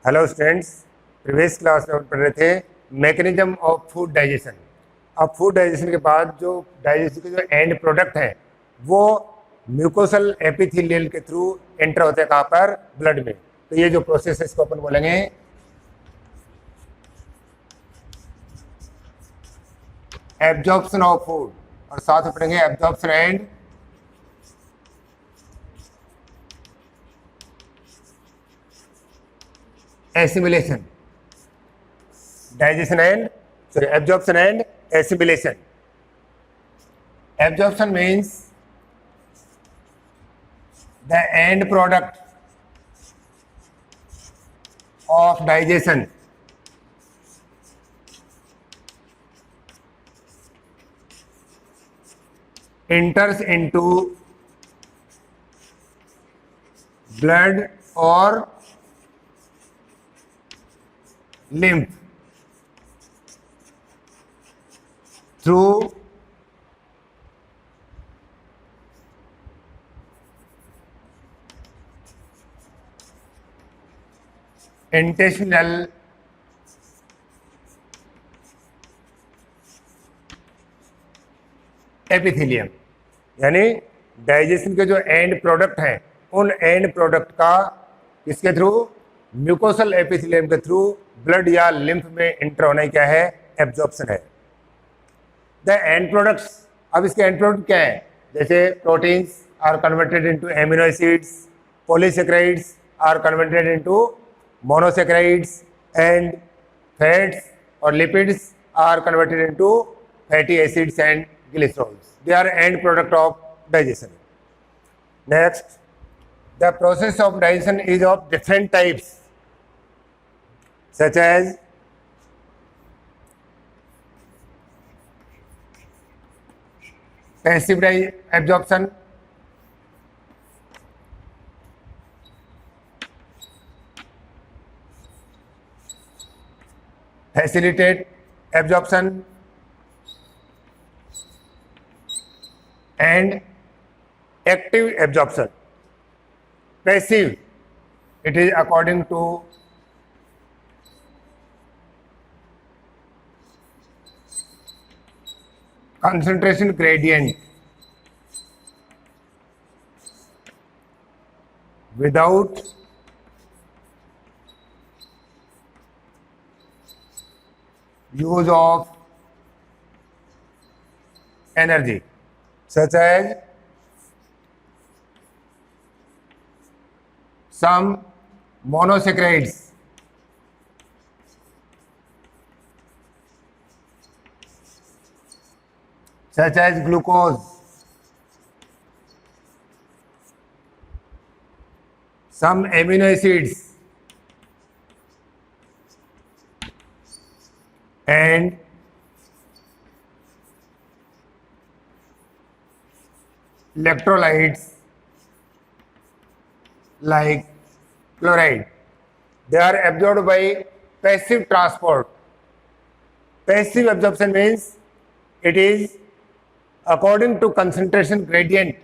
Hello students, previous class में हम पढ़ रहे थे मैकेनिज्म ऑफ फूड डाइजेशन। अब फूड डाइजेशन के बाद जो डाइजेशन के जो एंड प्रोडक्ट हैं वो म्यूकोसल एपिथेलियल के थ्रू एंटर होते हैं कहाँ पर, ब्लड में। तो ये जो प्रोसेस है इसको अपन बोलेंगे एब्जॉर्प्शन ऑफ फूड, और साथ में पढ़ेंगे absorption and assimilation. Absorption and assimilation. Absorption means the end product of digestion enters into blood or lymph through intestinal epithelium. यानी डाइजेशन के जो एंड प्रोडक्ट हैं उन एंड प्रोडक्ट का किसके थ्रू, म्यूकोसल एपिथेलियम के थ्रू ब्लड या lymph में एंटर होना क्या है, एब्जॉर्प्शन है। द एंड प्रोडक्ट्स, अब इसके एंड प्रोडक्ट क्या है, जैसे proteins are converted into amino acids, polysaccharides are converted into monosaccharides, and fats और lipids are converted into fatty acids and glycerols. They are end product of digestion. Next, the process of digestion is of different types such as passive absorption, facilitated absorption and active absorption. Passive, it is according to concentration gradient without use of energy, such as some monosaccharides such as glucose, some amino acids and electrolytes like chloride. They are absorbed by passive transport. Passive absorption means it is according to concentration gradient.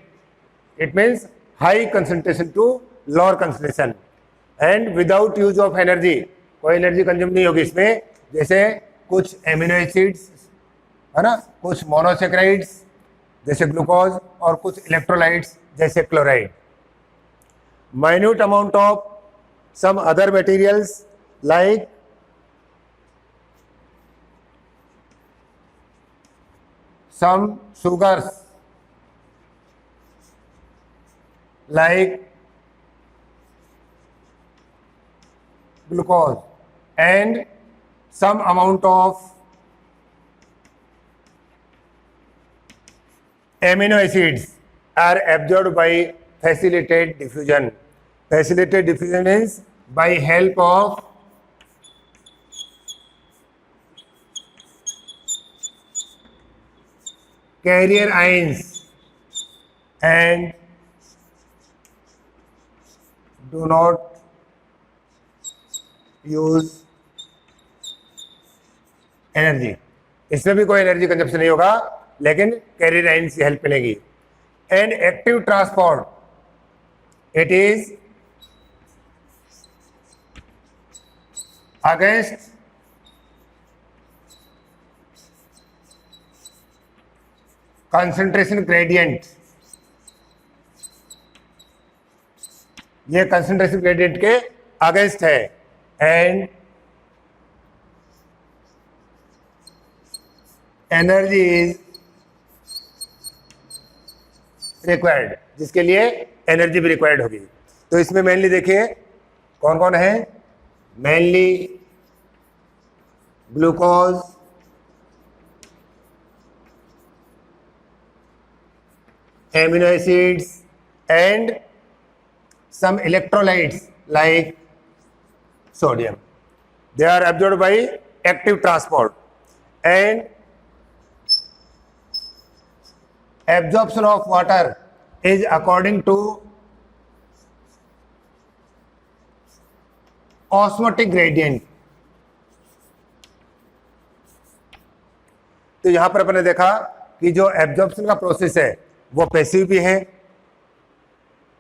It means high concentration to lower concentration and without use of energy. कोई energy consume नहीं होगी इसमें, जैसे कुछ amino acids है ना, कुछ monosaccharides जैसे ग्लूकोज और कुछ इलेक्ट्रोलाइट्स जैसे chloride. Minute amount of some other materials like some sugars like glucose and some amount of amino acids are absorbed by facilitated diffusion. Facilitated diffusion means by help of carrier ions and do not use energy. इसमें भी कोई energy consumption नहीं होगा, लेकिन career ions की help मिलेगी। And active transport, it is against concentration gradient, ये concentration gradient के अगेंस्ट है, एंड एनर्जी इज रिक्वायर्ड, जिसके लिए एनर्जी भी रिक्वायर्ड होगी। तो इसमें मेनली देखिए कौन कौन है, mainly glucose, amino acids and some electrolytes like sodium. They are absorbed by active transport, and absorption of water is according to osmotic gradient. तो यहां पर अपने देखा कि जो एब्जॉर्प्शन का प्रोसेस है वो पैसिव भी है,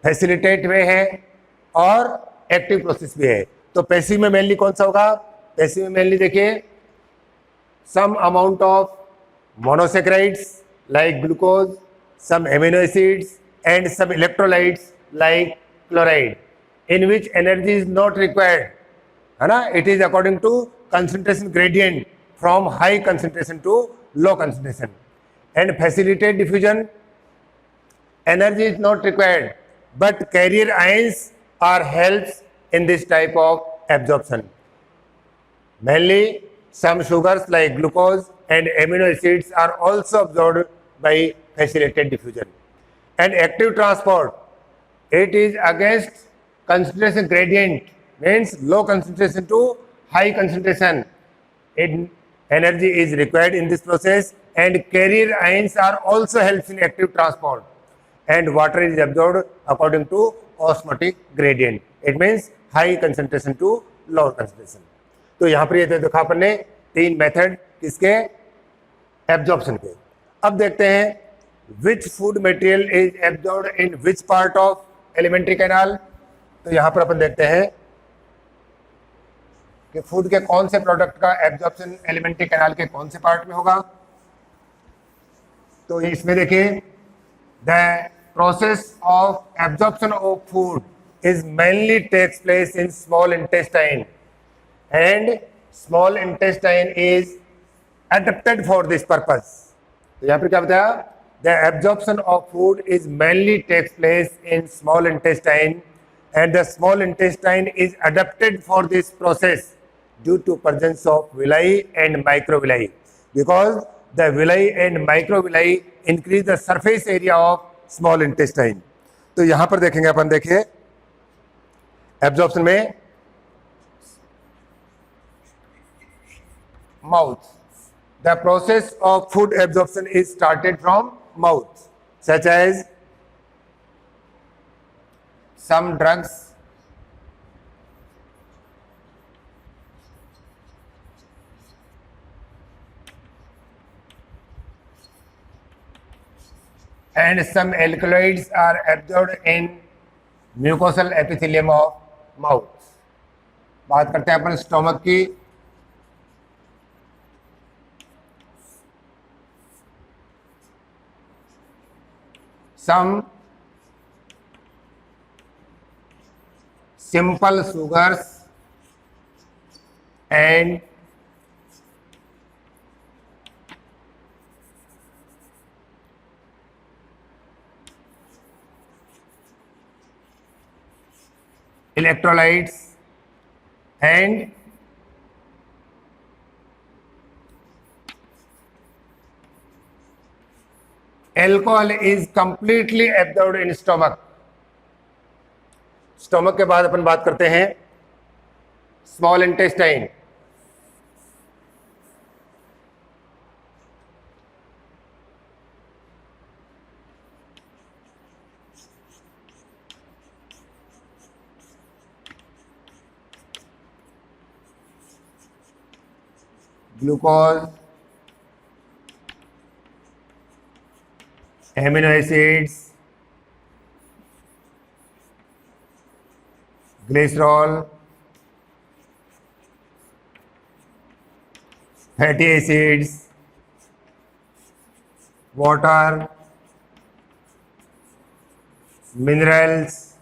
फैसिलिटेट में है और एक्टिव प्रोसेस भी है। तो पैसिव में मेनली कौन सा होगा, पैसिव में मेनली देखिए some amount of monosaccharides like glucose, some amino acids and some electrolytes like chloride, in which energy is not required, है ना। It is according to concentration gradient from high concentration to low concentration, and facilitate diffusion, energy is not required, but carrier ions are helps in this type of absorption. Mainly some sugars like glucose and amino acids are also absorbed by facilitated diffusion. And active transport, it is against concentration gradient, means low concentration to high concentration. Energy is required in this process, and carrier ions are also helps in active transport. And water is absorbed according to osmotic gradient. It means high concentration to low concentration. तो यहाँ पर ये देखा अपन ने तीन method किसके, absorption के। अब देखते हैं which food material is absorbed in which part of alimentary canal. तो यहाँ पर अपन देखते हैं कि फूड के कौन से प्रोडक्ट का एब्जॉर्प्शन एलिमेंट्री कैनाल के कौन से पार्ट में होगा। तो इसमें देखिए the process of absorption of food is mainly takes place in small intestine, and small intestine is adapted for this purpose. तो यहाँ पर क्या बताया, the absorption of food is mainly takes place in small intestine, and the small intestine is adapted for this process due to presence of villi and microvilli, because the villi and microvilli increase the surface area of small intestine. तो यहां पर देखेंगे अपन, देखिए absorption में mouth, the process of food absorption is started from mouth, such as some drugs, and some alkaloids are absorbed in mucosal epithelium of mouth. बात करते हैं अपन स्टोमक की। Some simple sugars and electrolytes and alcohol is completely absorbed in stomach. Stomach के बाद अपन बात करते हैं small intestine. Glucose, amino acids, glycerol, fatty acids, water, minerals,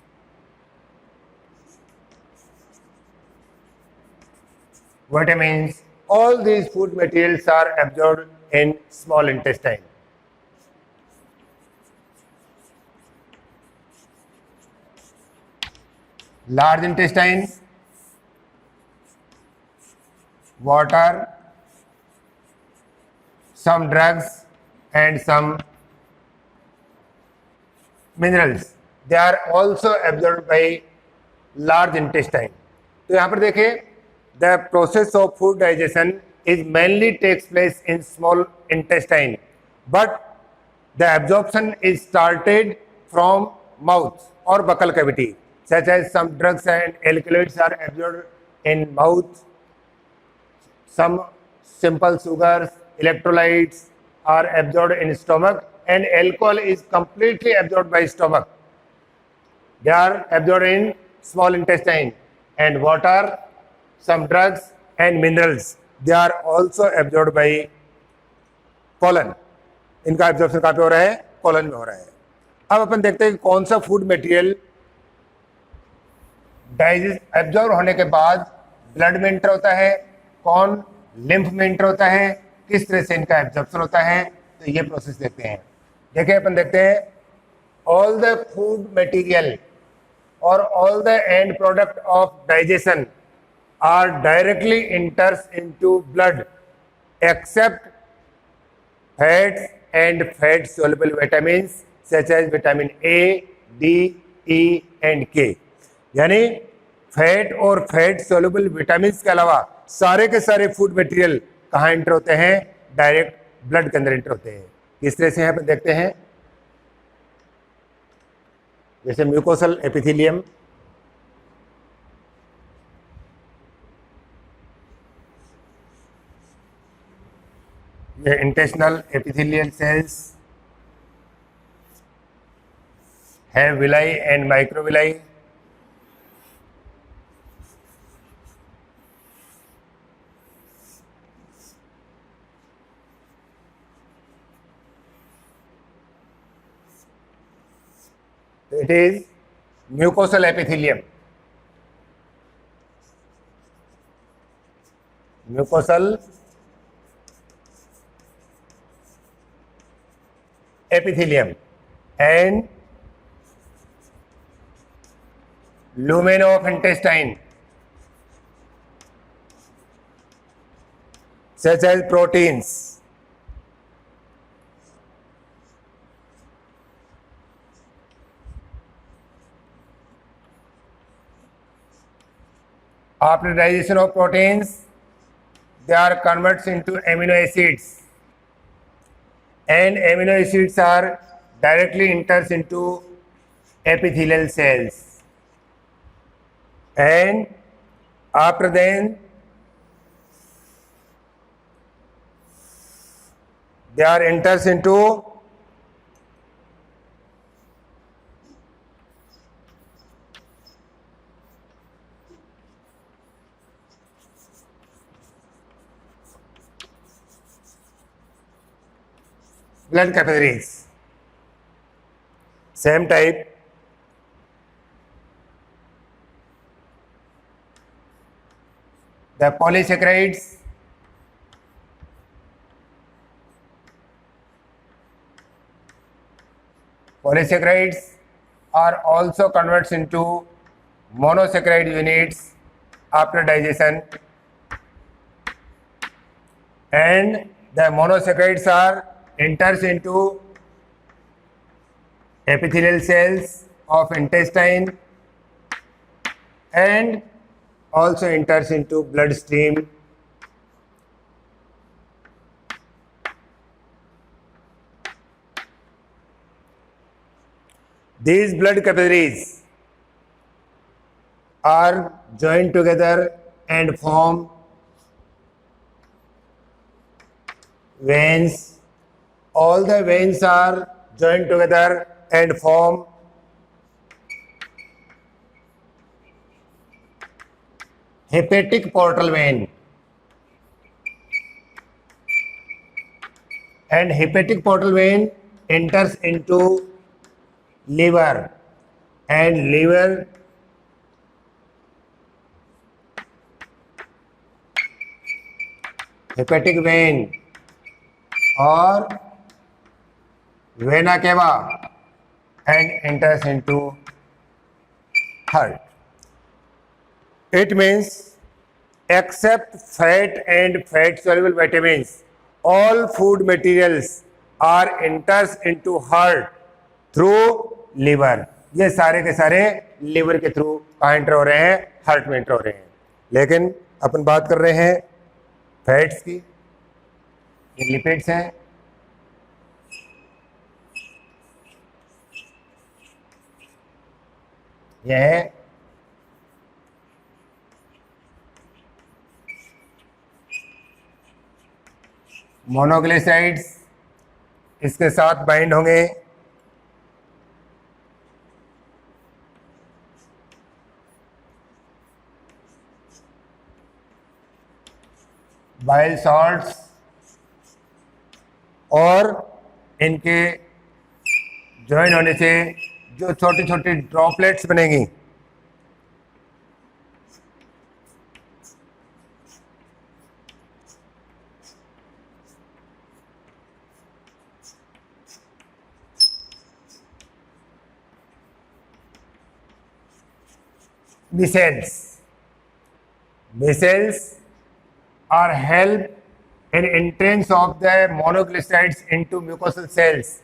vitamins, all these food materials are absorbed in small intestine. Large intestine, water, some drugs and some minerals. They are also absorbed by large intestine. तो यहाँ पर देखें, the process of food digestion is mainly takes place in small intestine, but the absorption is started from mouth or buccal cavity, such as some drugs and alkaloids are absorbed in mouth, some simple sugars, electrolytes are absorbed in stomach, and alcohol is completely absorbed by stomach. They are absorbed in small intestine, and water, some drugs and minerals, they are also absorbed by colon. इनका absorption कहाँ पे हो रहा है? Colon में हो रहा है. अब अपन देखते हैं कि कौन सा फूड मटेरियल डाइजेस्ट एब्जॉर्ब होने के बाद ब्लड में एंटर होता है, कौन लिम्फ में एंटर होता है, किस तरह से इनका एब्जॉर्प्शन होता है. तो ये प्रोसेस देखते हैं. देखिए अपन देखते हैं, ऑल द फूड मटेरियल और all the end product of digestion are directly enters into blood except fats and fat soluble vitamins such as vitamin A, D, E and K. यानी फैट और fat soluble vitamins के अलावा सारे के सारे food material कहाँ enter होते हैं? डायरेक्ट ब्लड के अंदर एंटर होते हैं. किस तरह से यहाँ पर देखते हैं, जैसे म्यूकोसल एपिथेलियम, ये इंटेस्टिनल एपिथेलियल सेल्स है, villi and microvilli. It is mucosal epithelium. Mucosal epithelium and lumen of intestine such as proteins. After digestion of proteins, they are converted into amino acids. And amino acids are directly enters into epithelial cells, and after then they are enters into blood capillaries. Same type. The polysaccharides are also converted into monosaccharide units after digestion, and the monosaccharides are enters into epithelial cells of intestine and also enters into bloodstream. These blood capillaries are joined together and form veins. All the veins are joined together and form hepatic portal vein. and hepatic portal vein enters into liver, and liver hepatic vein or vena cava and enters into heart. It means except fat and fat soluble vitamins, all food materials are enters into heart through liver. ये सारे के सारे liver के through कहाँ enter हो रहे हैं? Heart में एंटर हो रहे हैं. लेकिन अपन बात कर रहे हैं फैट्स की, ये लिपिड्स हैं. यह है मोनोग्लिसराइड्स, इसके साथ बाइंड होंगे बाइल सॉल्ट्स और इनके ज्वाइन होने से जो छोटी छोटी ड्रॉपलेट्स बनेंगी Micelles are help in entrance of the monoglycerides into mucosal cells.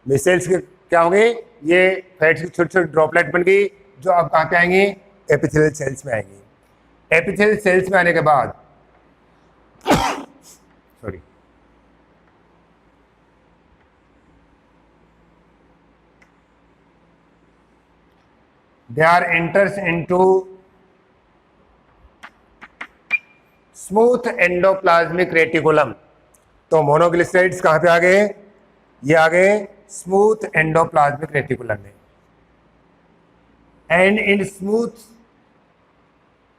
Micelles के क्या होंगे? ये फैट्स की छोटी छोटी ड्रॉपलेट बन गई जो अब कहाँ पे आएंगी? एपिथेलियल सेल्स में आएंगी. एपिथेलियल सेल्स में आने के बाद sorry they are enters into smooth endoplasmic reticulum. तो मोनोग्लिसराइड्स कहां पे आ गए? ये आ गए स्मूथ एंडोप्लाज्मिक रेटिकुलम में. And in smooth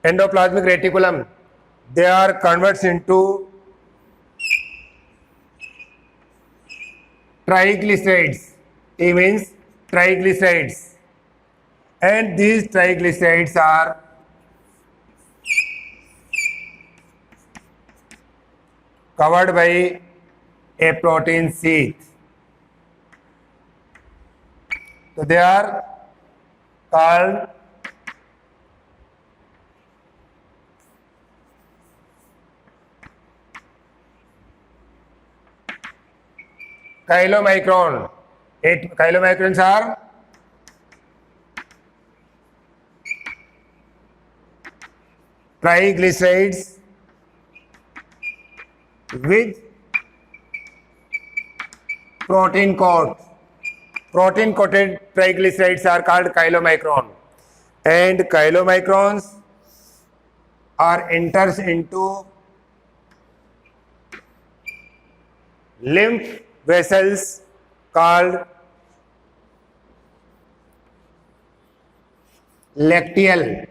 endoplasmic reticulum they are converts into triglycerides. T means triglycerides. And these triglycerides are covered by a protein sheath. So they are called chylomicron. 8 chylomicrons are triglycerides with protein coat. Protein coated triglycerides are called chylomicron, and chylomicrons are enters into lymph vessels called lacteal.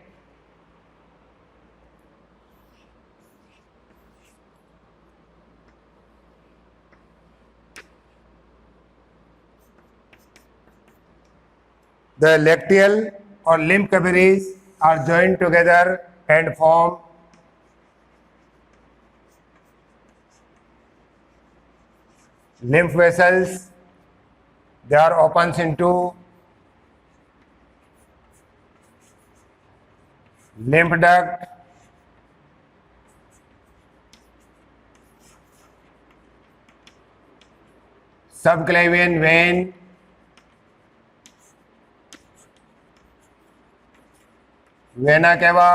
The lacteal or lymph capillaries are joined together and form lymph vessels. They are opens into lymph duct, subclavian vein, vena cava,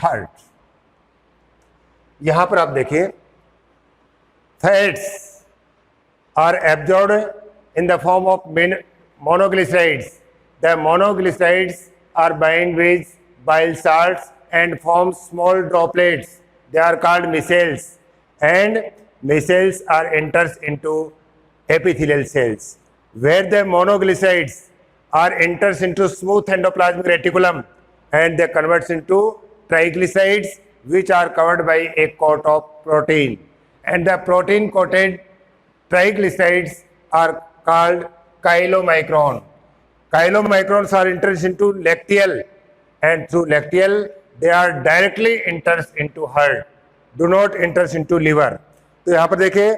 heart. यहां पर आप देखिए fats are absorbed in the form of monoglycerides. The monoglycerides are bind with bile salts and form small droplets. They are called micelles, and micelles are enters into epithelial cells where the monoglycerides are enters into smooth endoplasmic reticulum and they converts into triglycerides which are covered by a coat of protein, and the protein coated triglycerides are called chylomicron. Chylomicrons are introduced into lacteal, and through lacteal they are directly introduced into heart, do not introduce into liver. तो यहाँ पर देखिए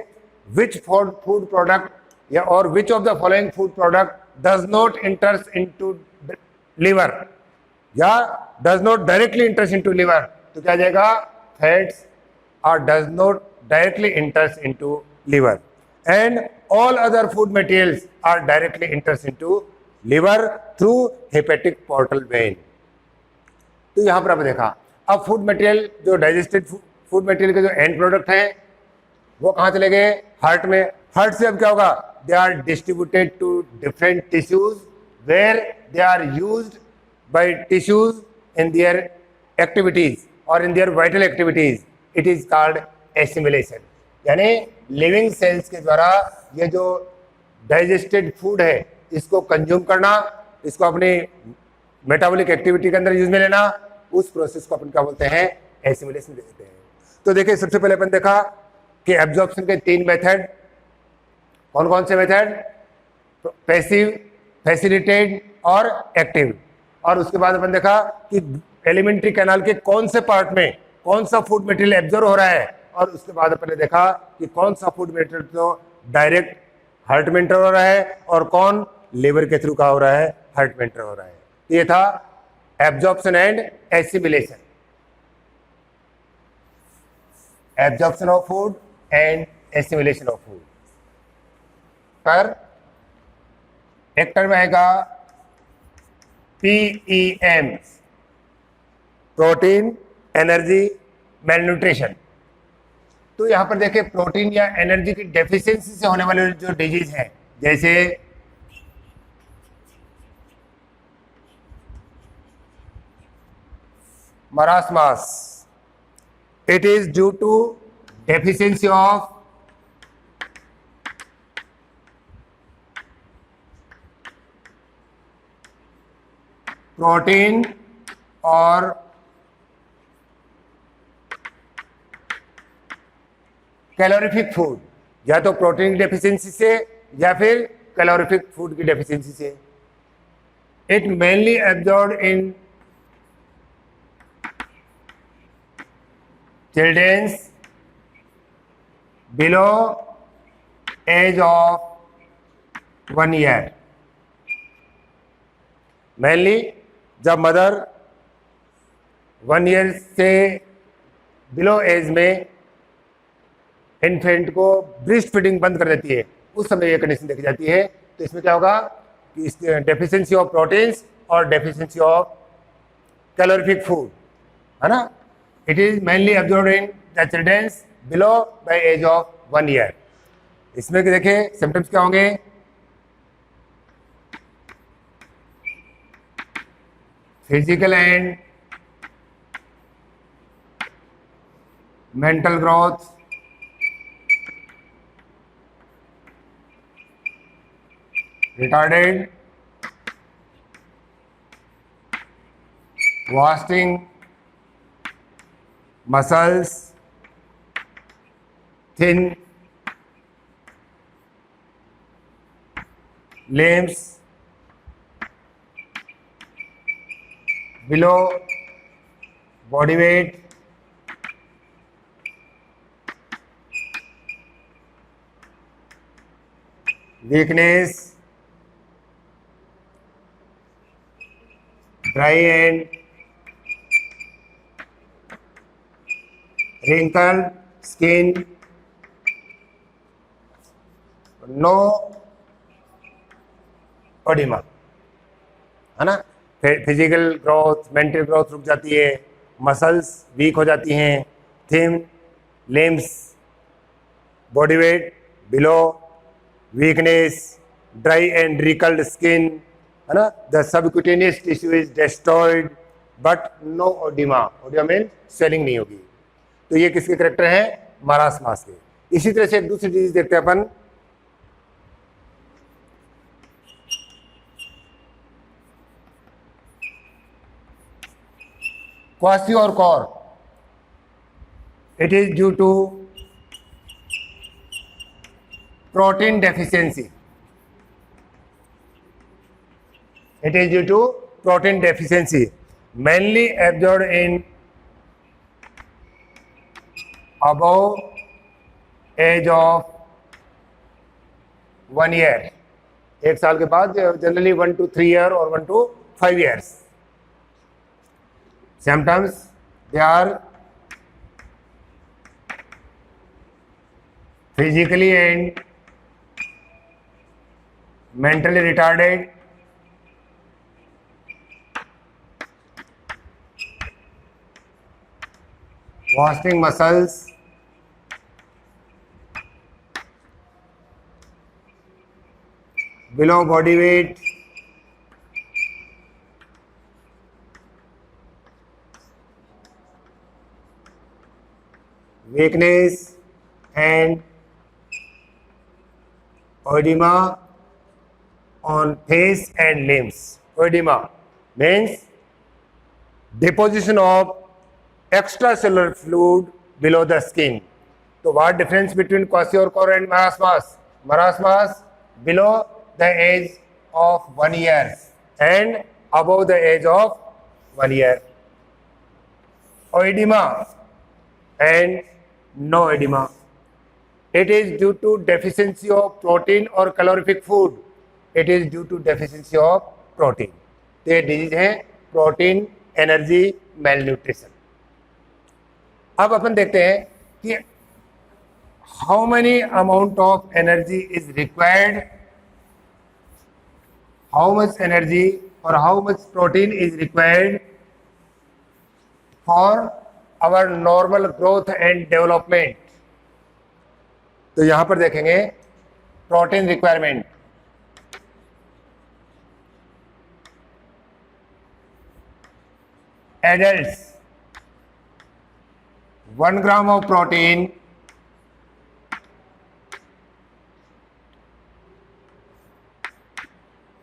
which food product या और which of the following food product does not introduce into liver या does not directly introduce into liver, तो क्या जाएगा fats or does not directly introduce into liver, and all other food materials are directly introduced into liver through hepatic portal vein. तो यहां पर आपने देखा अब फूड मटेरियल जो डाइजेस्टेड फूड मटेरियल के जो एंड प्रोडक्ट हैं वो कहां चले गए हार्ट में. हार्ट से अब क्या होगा they are distributed to different tissues where they are used by tissues in their activities और in their vital activities. It is called assimilation, यानी लिविंग सेल्स के द्वारा ये जो डाइजेस्टेड फूड है इसको कंज्यूम करना, इसको अपनी मेटाबॉलिक एक्टिविटी के अंदर यूज में लेना, उस प्रोसेस को अपन क्या बोलते हैं एसिमिलेशन कहते हैं. तो देखिए सबसे पहले अपन देखा कि एब्जॉर्प्शन के 3 मेथड कौन कौन से मेथड, पैसिव, फैसिलिटेटेड और एक्टिव. और उसके बाद अपन देखा कि एलिमेंट्री कैनाल के कौन से पार्ट में कौन सा फूड मटेरियल एब्जॉर्ब हो रहा है, और उसके बाद अपन ने देखा कि कौन सा फूड मटेरियल तो डायरेक्ट हार्ट में एंटर हो रहा है और कौन लिवर के थ्रू का हो रहा है हार्ट में एंटर हो रहा है. ये था absorption and assimilation, absorption of food and assimilation of food. पर एक टर्म आएगा PEM, प्रोटीन एनर्जी मेलन्यूट्रिशन. तो यहां पर देखिए प्रोटीन या एनर्जी की डेफिशिएंसी से होने वाले जो डिजीज हैं जैसे marasmus, it is due to deficiency of protein or calorific food, या तो प्रोटीन की डेफिशिएंसी से या फिर कैलोरीफिक फूड की डेफिशिएंसी से. It mainly absorb in childrens below age of 1 year. मेनली जब मदर 1 ईयर से बिलो एज में इन्फेंट को ब्रेस्ट फीडिंग बंद कर देती है, उस समय ये कंडीशन देखी जाती है. तो इसमें क्या होगा कि इस डेफिशिएंसी ऑफ प्रोटीन्स और डेफिशिएंसी ऑफ कैलोरीफिक फूड है ना. It is mainly absorbed in the childrens below by age of 1 year. इसमें देखिए सिम्टम्स क्या होंगे, physical and mental growth, retarded, wasting muscles, thin limbs, below body weight, weakness, dry and wrinkled skin, no oedema है ना. Physical growth mental growth रुक जाती है, muscles weak हो जाती हैं, thin limbs, body weight below, weakness, dry and wrinkled skin है ना. The subcutaneous tissue is destroyed but no oedema, oedema mean swelling नहीं होगी. तो ये किसके करेक्टर हैं मारास्मास के. इसी तरह से एक दूसरी चीज देखते हैं अपन, क्वासी और core. It is due to protein deficiency. It is due to protein deficiency, mainly absorbed in above age of 1 year. एक साल के बाद generally 1 to 3 year or 1 to 5 years. Symptoms, they are physically and mentally retarded, wasting muscles, below body weight, weakness and oedema on face and limbs. Oedema means deposition of extracellular fluid below the skin. So what difference between kwashiorkor and marasmus? Marasmus below the age of 1 year and above the age of 1 year. Oedema and no edema. It is due to deficiency of protein or calorific food. It is due to deficiency of protein. तो ये disease है protein energy मेलन्यूट्रिशन. अब अपन देखते हैं कि how many amount of energy is required, how much energy और how much protein is required for our normal growth and development. तो यहां पर देखेंगे protein requirement. Adults 1 gram of protein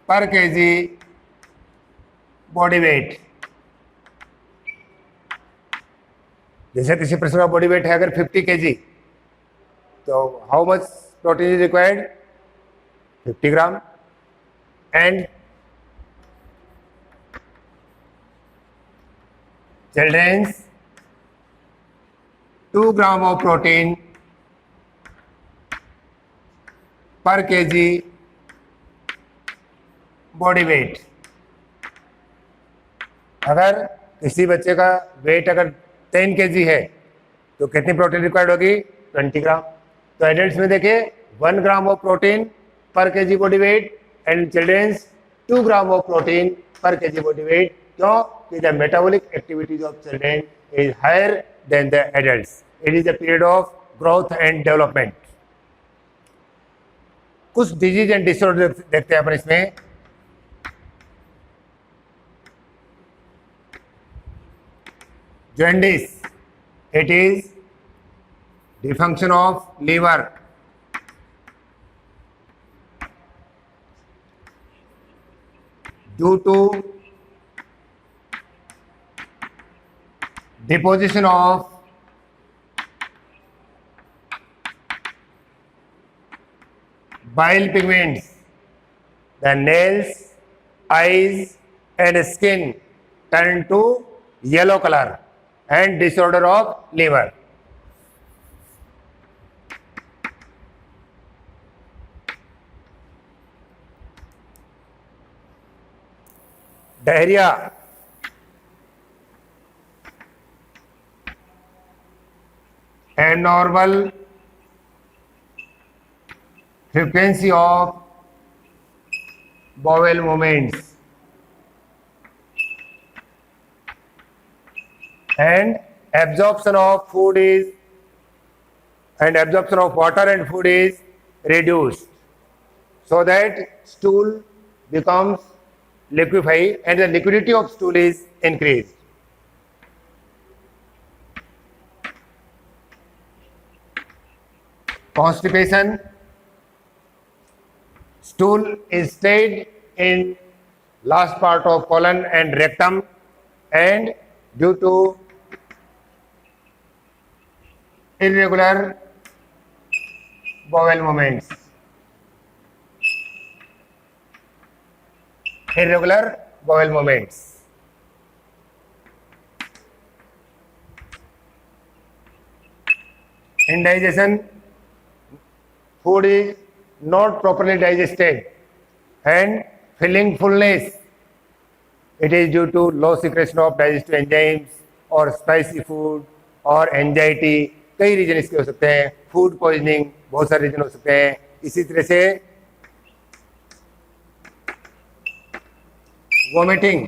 per kg body weight. जैसे किसी person का body weight है अगर 50 kg, तो how much protein is required? 50 gram. And childrens 2 gram of protein per kg body wait. अगर किसी बच्चे का वेट अगर 10 kg है तो कितनी प्रोटीन रिक्वायर्ड होगी? 20 ग्राम. तो एडल्ट्स में देखिए 1 gram of protein per kg body weight and childrens 2 gram of protein per kg body weight. क्यों? कि the metabolic activities of children is higher than the adults. It is the period of growth and development. कुछ disease and disorder देखते हैं अपन इसमें. Jaundice, it is dysfunction of liver. Due to deposition of bile pigments, the nails, eyes and skin turn to yellow color and disorder of liver. Diarrhea, abnormal frequency of bowel movements, and absorption of food is and absorption of water and food is reduced, so that stool becomes liquefied and the liquidity of stool is increased. Constipation, stool is stayed in last part of colon and rectum, and due to irregular bowel movements, irregular bowel movements. Indigestion, food is not properly digested and feeling fullness. It is due to low secretion of digestive enzymes or spicy food और anxiety. कई reason इसके हो सकते हैं. Food poisoning, बहुत सारे reason हो सकते हैं. इसी तरह से vomiting,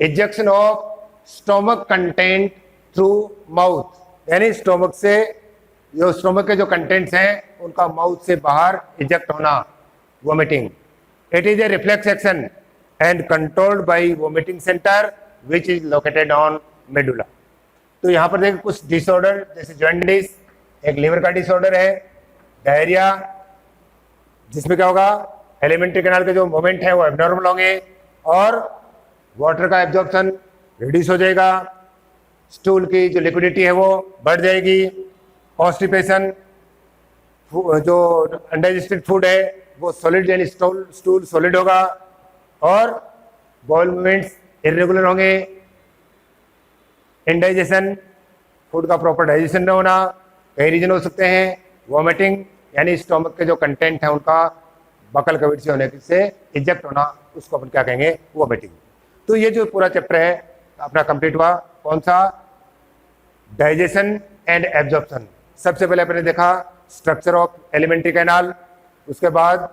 ejection of stomach content through mouth, यानी स्टोमक से जो स्टोमक के जो कंटेंट्स हैं उनका माउथ से बाहर इजेक्ट होना, vomiting. It is a reflex action and controlled by vomiting centre which is located on medulla. तो यहाँ पर देखिए कुछ डिसऑर्डर, जैसे जॉन्डिस एक लिवर का डिसऑर्डर है, डायरिया जिसमें क्या होगा, एलिमेंट्री कैनाल के जो मूवमेंट है वो एब्नॉर्मल होंगे और वाटर का एब्जॉर्प्शन रिड्यूस हो जाएगा, स्टूल की जो लिक्विडिटी है वो बढ़ जाएगी, कॉन्स्टिपेशन, जो अनडाइजेस्टेड फूड है वो सॉलिड यानी स्टूल सॉलिड होगा और बॉल मूवमेंट्स इरेगुलर होंगे, इंडाइजेशन, फूड का प्रॉपर डाइजेशन न होना, कई रीजन हो सकते हैं, वॉमिटिंग यानी स्टोमक के जो कंटेंट है उनका बकल कैविटी से होने से इजेक्ट होना, उसको अपन क्या कहेंगे, वॉमिटिंग. तो ये जो पूरा चैप्टर है अपना कंप्लीट हुआ. कौन सा, डाइजेशन एंड एब्जॉर्प्शन. सबसे पहले अपने देखा स्ट्रक्चर ऑफ एलिमेंट्री कैनाल, उसके बाद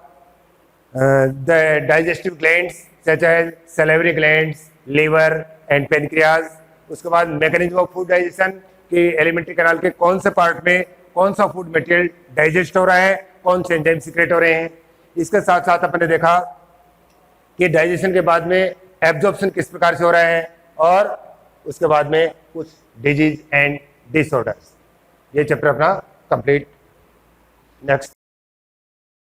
the digestive glands such as salivary glands, liver and pancreas. उसके बाद मैकेनिज्म ऑफ फूड डाइजेशन कि एलिमेंट्री कैनाल के कौन से पार्ट में कौन सा फूड मटेरियल डाइजेस्ट हो रहा है, कौन से एंजाइम सीक्रेट हो रहे हैं. इसके साथ साथ अपने देखा कि डाइजेशन के बाद में एब्जॉर्प्शन किस प्रकार से हो रहा है और उसके बाद में कुछ डिजीज एंड डिसऑर्डर्स. ये चैप्टर अपना कंप्लीट. नेक्स्ट